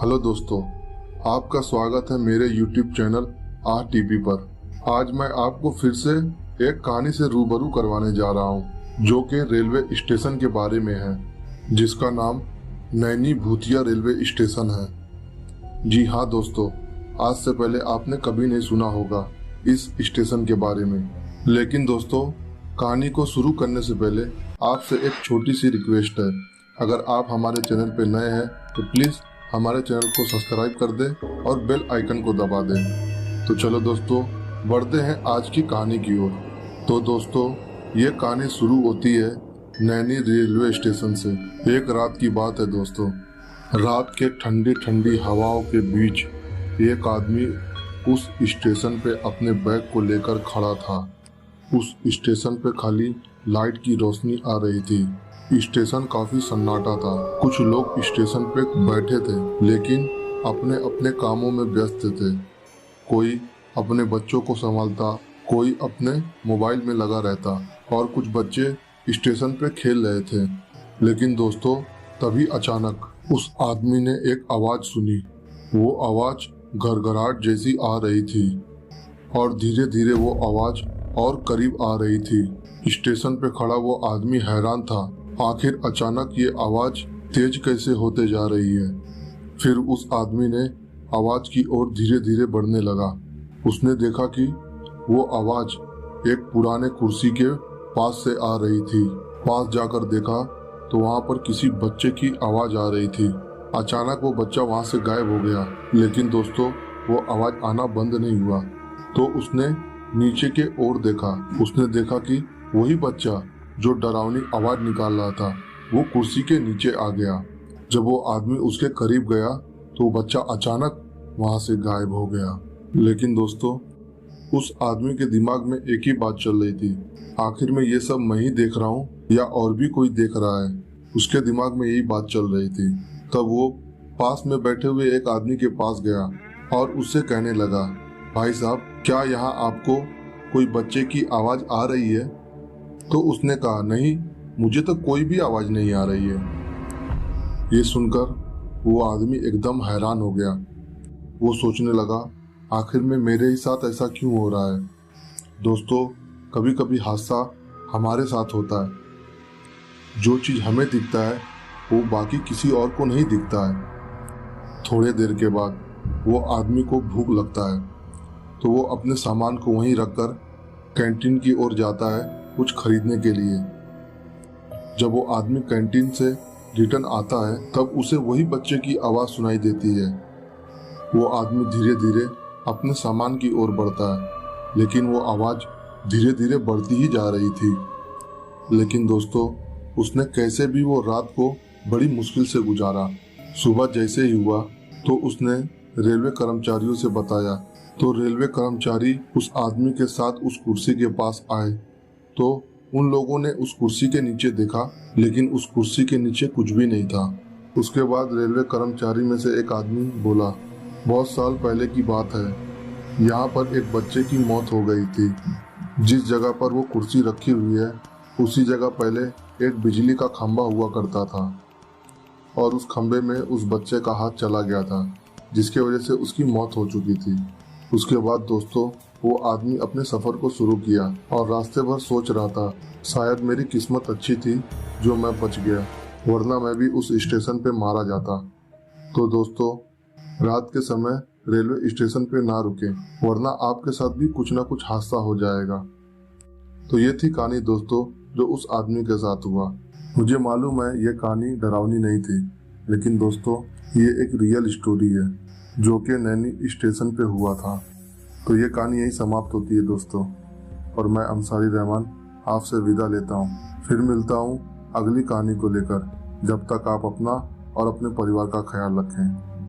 Hello दोस्तों, आपका स्वागत है मेरे YouTube चैनल RTP पर। आज मैं आपको फिर से एक कहानी से रूबरू करवाने जा रहा हूँ जो कि रेलवे स्टेशन के बारे में है, जिसका नाम नैनी भूतिया रेलवे स्टेशन है। जी हाँ दोस्तों, आज से पहले आपने कभी नहीं सुना होगा इस स्टेशन के बारे में। लेकिन दोस्तों, कहानी को शुरू करने से पहले आपसे एक छोटी सी रिक्वेस्ट है। अगर आप हमारे चैनल पर नए हैं तो प्लीज़ हमारे चैनल को सब्सक्राइब कर दें और बेल आइकन को दबा दें। तो चलो दोस्तों, बढ़ते हैं आज की कहानी की ओर। तो दोस्तों, ये कहानी शुरू होती है नैनी रेलवे स्टेशन से। एक रात की बात है दोस्तों। रात के ठंडी ठंडी हवाओं के बीच एक आदमी उस स्टेशन पे अपने बैग को लेकर खड़ा था। उस स्टेशन पे खाली लाइट की रोशनी आ रही थी। स्टेशन काफी सन्नाटा था। कुछ लोग स्टेशन पे बैठे थे लेकिन अपने अपने कामों में व्यस्त थे। कोई अपने बच्चों को संभालता, कोई अपने मोबाइल में लगा रहता और कुछ बच्चे स्टेशन पे खेल रहे थे। लेकिन दोस्तों, तभी अचानक उस आदमी ने एक आवाज सुनी। वो आवाज घरघराहट जैसी आ रही थी और धीरे धीरे वो आवाज और करीब आ रही थी। स्टेशन पे खड़ा वो आदमी हैरान था, आखिर अचानक ये आवाज तेज कैसे होते जा रही है। फिर उस आदमी ने आवाज की ओर धीरे धीरे बढ़ने लगा। उसने देखा कि वो आवाज एक पुराने कुर्सी के पास से आ रही थी। पास जाकर देखा तो वहाँ पर किसी बच्चे की आवाज आ रही थी। अचानक वो बच्चा वहाँ से गायब हो गया। लेकिन दोस्तों, वो आवाज आना बंद नहीं हुआ। तो उसने नीचे के ओर देखा। उसने देखा कि वही बच्चा जो डरावनी आवाज निकाल रहा था वो कुर्सी के नीचे आ गया। जब वो आदमी उसके करीब गया तो बच्चा अचानक वहां से गायब हो गया। लेकिन दोस्तों, उस आदमी के दिमाग में एक ही बात चल रही थी, आखिर में ये सब मैं ही देख रहा हूँ या और भी कोई देख रहा है। उसके दिमाग में यही बात चल रही थी। तब वो पास में बैठे हुए एक आदमी के पास गया और उससे कहने लगा, भाई साहब, क्या यहाँ आपको कोई बच्चे की आवाज आ रही है? तो उसने कहा, नहीं, मुझे तो कोई भी आवाज नहीं आ रही है। ये सुनकर वो आदमी एकदम हैरान हो गया। वो सोचने लगा, आखिर में मेरे ही साथ ऐसा क्यों हो रहा है। दोस्तों, कभी कभी हादसा हमारे साथ होता है। जो चीज हमें दिखता है वो बाकी किसी और को नहीं दिखता है। थोड़े देर के बाद वो आदमी को भूख लगता है तो वो अपने सामान को वहीं रखकर कैंटीन की ओर जाता है कुछ खरीदने के लिए। जब वो आदमी कैंटीन से रिटर्न आता है तब उसे वही बच्चे की आवाज सुनाई देती है। वो आदमी धीरे धीरे अपने सामान की ओर बढ़ता है, लेकिन वो आवाज धीरे धीरे बढ़ती ही जा रही थी। लेकिन दोस्तों, उसने कैसे भी वो रात को बड़ी मुश्किल से गुजारा। सुबह जैसे ही हुआ तो उसने रेलवे कर्मचारियों से बताया तो रेलवे कर्मचारी उस आदमी के साथ उस कुर्सी के पास आए। तो उन लोगों ने उस कुर्सी के नीचे देखा, लेकिन उस कुर्सी के नीचे कुछ भी नहीं था। उसके बाद रेलवे कर्मचारी में से एक आदमी बोला, बहुत साल पहले की बात है, यहाँ पर एक बच्चे की मौत हो गई थी। जिस जगह पर वो कुर्सी रखी हुई है उसी जगह पहले एक बिजली का खंभा हुआ करता था और उस खंभे में उस बच्चे का हाथ चला गया था, जिसके वजह से उसकी मौत हो चुकी थी। उसके बाद दोस्तों, वो आदमी अपने सफर को शुरू किया और रास्ते भर सोच रहा था, शायद मेरी किस्मत अच्छी थी जो मैं बच गया, वरना मैं भी उस स्टेशन पे मारा जाता। तो दोस्तों, रात के समय रेलवे स्टेशन पे ना रुके, वरना आपके साथ भी कुछ ना कुछ हादसा हो जाएगा। तो ये थी कहानी दोस्तों जो उस आदमी के साथ हुआ। मुझे मालूम है ये कहानी डरावनी नहीं थी, लेकिन दोस्तों ये एक रियल स्टोरी है जो कि नैनी स्टेशन पे हुआ था। तो ये कहानी यही समाप्त होती है दोस्तों, और मैं अंसारी रहमान आपसे विदा लेता हूँ। फिर मिलता हूँ अगली कहानी को लेकर। जब तक आप अपना और अपने परिवार का ख्याल रखें।